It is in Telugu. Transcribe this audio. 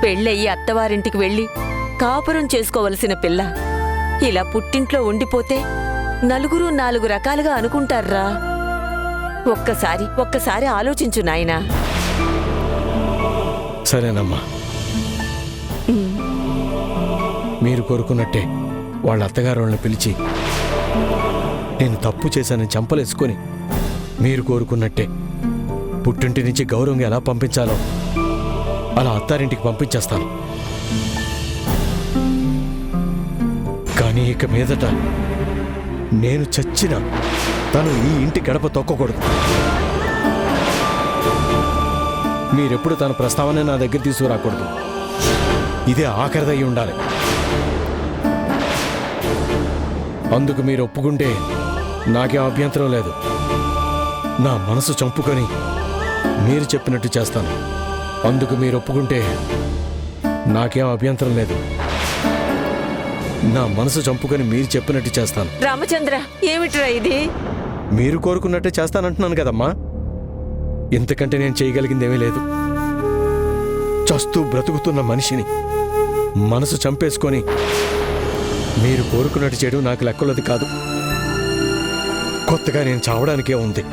పెళ్ళయి అత్తవారింటికి వెళ్ళి కాపురం చేసుకోవలసిన పిల్ల ఇలా పుట్టింట్లో ఉండిపోతే నలుగురు నాలుగు రకాలుగా అనుకుంటారా? ఒక్కసారి ఆలోచించు నాయనా. సరేనమ్మా, మీరు కోరుకున్నట్టే వాళ్ళ అత్తగారులను పిలిచి నేను తప్పు చేశానని చంపలేసుకొని మీరు కోరుకున్నట్టే పుట్టింటి నుంచి గౌరవంగా ఎలా పంపించాలో అలా అత్తారింటికి పంపించేస్తాను. కానీ ఇక మీదట నేను చచ్చిన తను ఈ ఇంటి గడప తొక్కకూడదు. మీరెప్పుడు తన ప్రస్తావన నా దగ్గర తీసుకురాకూడదు. ఇదే ఆఖరిదయ్యి ఉండాలి. అందుకు మీరు ఒప్పుకుంటే నాకేం అభ్యంతరం లేదు. నా మనసు చంపుకొని మీరు చెప్పినట్టు చేస్తాను. అందుకు మీరు ఒప్పుకుంటే నాకేం అభ్యంతరం లేదు. నా మనసు చంపుకొని మీరు చెప్పినట్టు చేస్తాను. రామచంద్ర, ఏమిట్రా ఇది? మీరు కోరుకున్నట్టే చేస్తానంటున్నాను కదమ్మా. ఇంతకంటే నేను చేయగలిగిందేమీ లేదు. చస్తూ బ్రతుకుతున్న మనిషిని మనసు చంపేసుకొని మీరు కోరుకున్నట్టు చేయడం నాకు లెక్కలది కాదు. కొత్తగా నేను చావడానికే ఉంది.